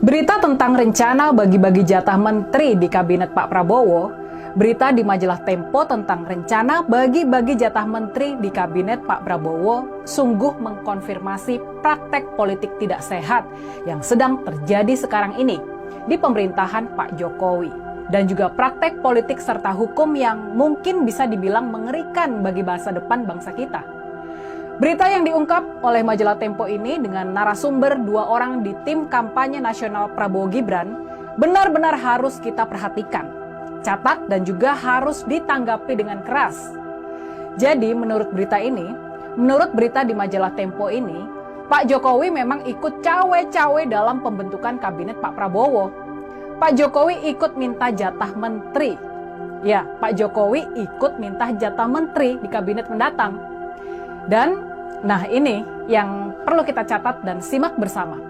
Berita tentang rencana bagi-bagi jatah menteri di kabinet Pak Prabowo, berita di majalah Tempo tentang rencana bagi-bagi jatah menteri di kabinet Pak Prabowo sungguh mengkonfirmasi praktek politik tidak sehat yang sedang terjadi sekarang ini di pemerintahan Pak Jokowi, dan juga praktek politik serta hukum yang mungkin bisa dibilang mengerikan bagi masa depan bangsa kita. Berita yang diungkap oleh majalah Tempo ini dengan narasumber 2 orang di tim kampanye nasional Prabowo Gibran benar-benar harus kita perhatikan, catat, dan juga harus ditanggapi dengan keras. Jadi menurut berita di majalah Tempo ini, Pak Jokowi memang ikut cawe-cawe dalam pembentukan kabinet Pak Prabowo. Pak Jokowi ikut minta jatah menteri. Ya, Pak Jokowi ikut minta jatah menteri di kabinet mendatang. Dan nah ini yang perlu kita catat dan simak bersama.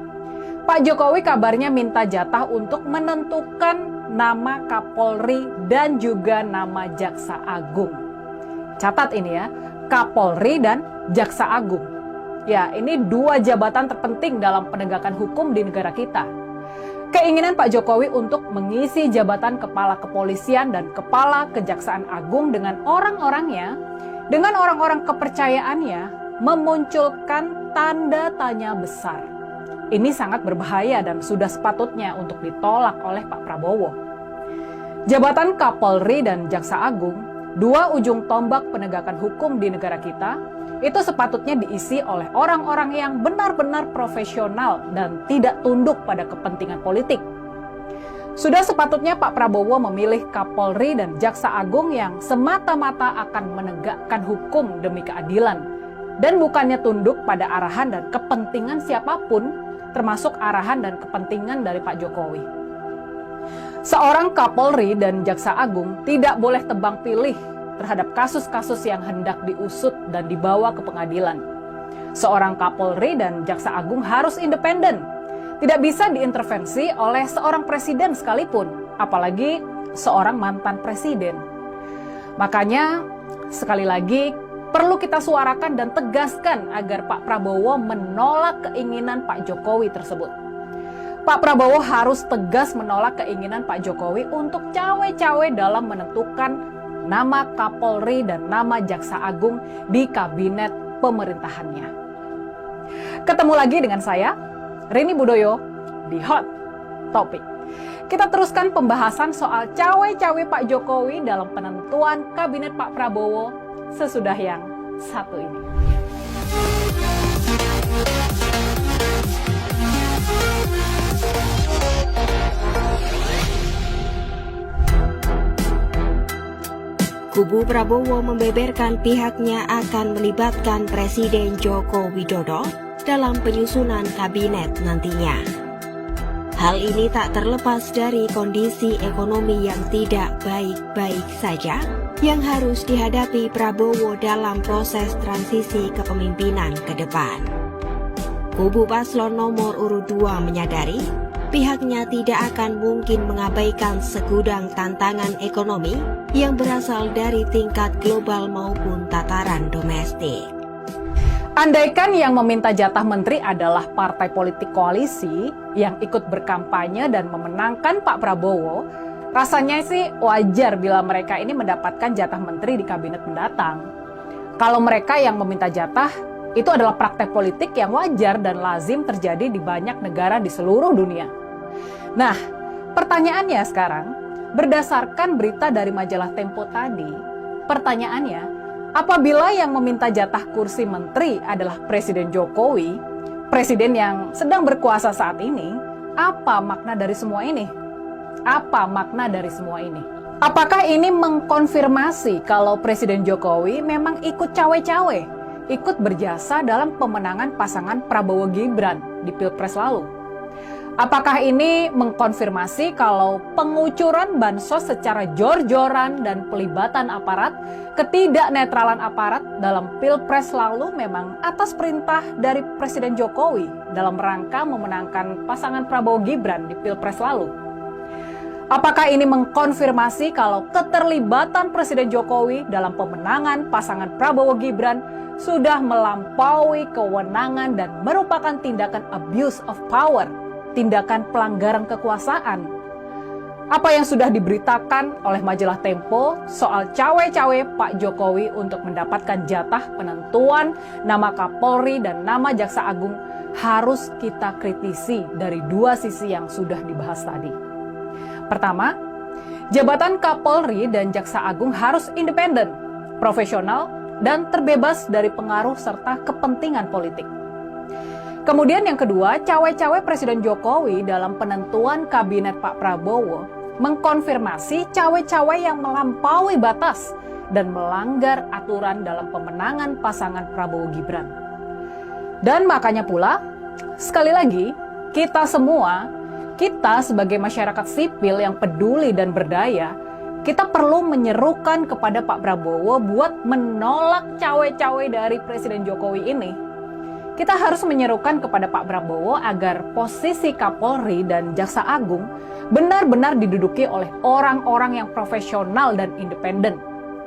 Pak Jokowi kabarnya minta jatah untuk menentukan nama Kapolri dan juga nama Jaksa Agung. Catat ini ya, Kapolri dan Jaksa Agung. Ya, ini 2 jabatan terpenting dalam penegakan hukum di negara kita. Keinginan Pak Jokowi untuk mengisi jabatan Kepala Kepolisian dan Kepala Kejaksaan Agung dengan orang-orangnya, dengan orang-orang kepercayaannya, memunculkan tanda tanya besar. Ini sangat berbahaya dan sudah sepatutnya untuk ditolak oleh Pak Prabowo. Jabatan Kapolri dan Jaksa Agung, 2 ujung tombak penegakan hukum di negara kita, itu sepatutnya diisi oleh orang-orang yang benar-benar profesional dan tidak tunduk pada kepentingan politik. Sudah sepatutnya Pak Prabowo memilih Kapolri dan Jaksa Agung yang semata-mata akan menegakkan hukum demi keadilan, dan bukannya tunduk pada arahan dan kepentingan siapapun, termasuk arahan dan kepentingan dari Pak Jokowi. Seorang Kapolri dan Jaksa Agung tidak boleh tebang pilih terhadap kasus-kasus yang hendak diusut dan dibawa ke pengadilan. Seorang Kapolri dan Jaksa Agung harus independen, tidak bisa diintervensi oleh seorang presiden sekalipun, apalagi seorang mantan presiden. Makanya, sekali lagi, perlu kita suarakan dan tegaskan agar Pak Prabowo menolak keinginan Pak Jokowi tersebut. Pak Prabowo harus tegas menolak keinginan Pak Jokowi untuk cawe-cawe dalam menentukan nama Kapolri dan nama Jaksa Agung di kabinet pemerintahannya. Ketemu lagi dengan saya, Rini Budoyo, di Hot Topic. Kita teruskan pembahasan soal cawe-cawe Pak Jokowi dalam penentuan kabinet Pak Prabowo sesudah yang satu ini. Kubu Prabowo membeberkan pihaknya akan melibatkan Presiden Joko Widodo dalam penyusunan kabinet nantinya. Hal ini tak terlepas dari kondisi ekonomi yang tidak baik-baik saja yang harus dihadapi Prabowo dalam proses transisi kepemimpinan ke depan. Kubu paslon nomor urut 2 menyadari pihaknya tidak akan mungkin mengabaikan segudang tantangan ekonomi yang berasal dari tingkat global maupun tataran domestik. Andaikan yang meminta jatah menteri adalah partai politik koalisi yang ikut berkampanye dan memenangkan Pak Prabowo, rasanya sih wajar bila mereka ini mendapatkan jatah menteri di kabinet mendatang. Kalau mereka yang meminta jatah, itu adalah praktek politik yang wajar dan lazim terjadi di banyak negara di seluruh dunia. Nah, pertanyaannya sekarang, berdasarkan berita dari majalah Tempo tadi, pertanyaannya, apabila yang meminta jatah kursi menteri adalah Presiden Jokowi, presiden yang sedang berkuasa saat ini, apa makna dari semua ini? Apa makna dari semua ini? Apakah ini mengkonfirmasi kalau Presiden Jokowi memang ikut cawe-cawe, ikut berjasa dalam pemenangan pasangan Prabowo Gibran di Pilpres lalu? Apakah ini mengkonfirmasi kalau pengucuran bansos secara jor-joran dan pelibatan aparat, ketidaknetralan aparat dalam Pilpres lalu memang atas perintah dari Presiden Jokowi dalam rangka memenangkan pasangan Prabowo Gibran di Pilpres lalu? Apakah ini mengkonfirmasi kalau keterlibatan Presiden Jokowi dalam pemenangan pasangan Prabowo Gibran sudah melampaui kewenangan dan merupakan tindakan abuse of power tindakan pelanggaran kekuasaan. Apa yang sudah diberitakan oleh majalah Tempo soal cawe-cawe Pak Jokowi untuk mendapatkan jatah penentuan nama Kapolri dan nama Jaksa Agung harus kita kritisi dari dua sisi yang sudah dibahas tadi. Pertama, jabatan Kapolri dan Jaksa Agung harus independen, profesional, dan terbebas dari pengaruh serta kepentingan politik. Kemudian yang kedua, cawe-cawe Presiden Jokowi dalam penentuan kabinet Pak Prabowo mengkonfirmasi cawe-cawe yang melampaui batas dan melanggar aturan dalam pemenangan pasangan Prabowo Gibran. Dan makanya pula, sekali lagi, kita semua, kita sebagai masyarakat sipil yang peduli dan berdaya, kita perlu menyerukan kepada Pak Prabowo buat menolak cawe-cawe dari Presiden Jokowi ini. Kita harus menyerukan kepada Pak Prabowo agar posisi Kapolri dan Jaksa Agung benar-benar diduduki oleh orang-orang yang profesional dan independen,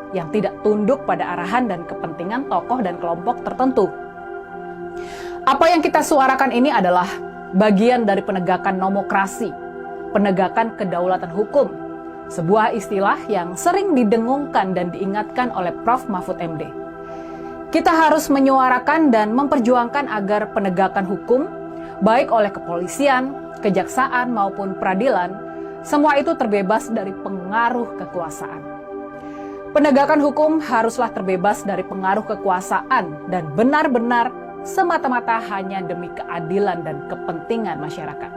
yang tidak tunduk pada arahan dan kepentingan tokoh dan kelompok tertentu. Apa yang kita suarakan ini adalah bagian dari penegakan demokrasi, penegakan kedaulatan hukum, sebuah istilah yang sering didengungkan dan diingatkan oleh Prof. Mahfud MD. Kita harus menyuarakan dan memperjuangkan agar penegakan hukum, baik oleh kepolisian, kejaksaan maupun peradilan, semua itu terbebas dari pengaruh kekuasaan. Penegakan hukum haruslah terbebas dari pengaruh kekuasaan dan benar-benar semata-mata hanya demi keadilan dan kepentingan masyarakat.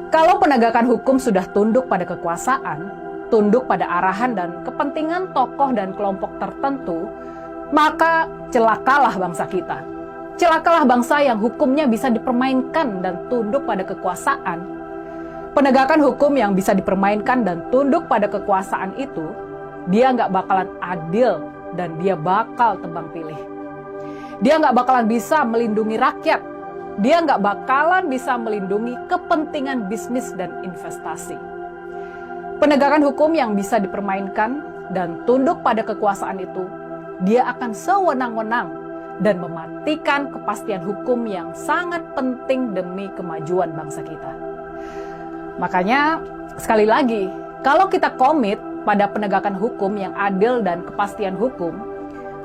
Kalau penegakan hukum sudah tunduk pada kekuasaan, tunduk pada arahan dan kepentingan tokoh dan kelompok tertentu, maka celakalah bangsa kita. Celakalah bangsa yang hukumnya bisa dipermainkan dan tunduk pada kekuasaan. Penegakan hukum yang bisa dipermainkan dan tunduk pada kekuasaan itu, dia nggak bakalan adil dan dia bakal tebang pilih. Dia nggak bakalan bisa melindungi rakyat. Dia nggak bakalan bisa melindungi kepentingan bisnis dan investasi. Penegakan hukum yang bisa dipermainkan dan tunduk pada kekuasaan itu, dia akan sewenang-wenang dan mematikan kepastian hukum yang sangat penting demi kemajuan bangsa kita. Makanya, sekali lagi, kalau kita komit pada penegakan hukum yang adil dan kepastian hukum,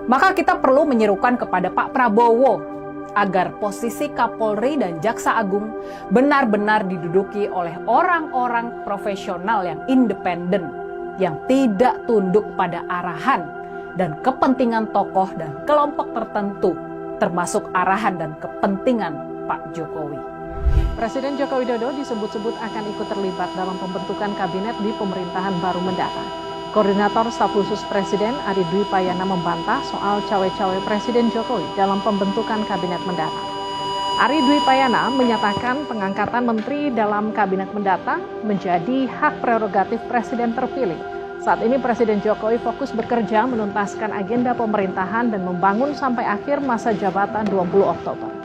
maka kita perlu menyerukan kepada Pak Prabowo agar posisi Kapolri dan Jaksa Agung benar-benar diduduki oleh orang-orang profesional yang independen, yang tidak tunduk pada arahan dan kepentingan tokoh dan kelompok tertentu, termasuk arahan dan kepentingan Pak Jokowi. Presiden Joko Widodo disebut-sebut akan ikut terlibat dalam pembentukan kabinet di pemerintahan baru mendatang. Koordinator Staf Khusus Presiden Ari Dwi Payana membantah soal cawe-cawe Presiden Jokowi dalam pembentukan kabinet mendatang. Ari Dwi Payana menyatakan pengangkatan menteri dalam kabinet mendatang menjadi hak prerogatif Presiden terpilih. Saat ini Presiden Jokowi fokus bekerja menuntaskan agenda pemerintahan dan membangun sampai akhir masa jabatan 20 Oktober.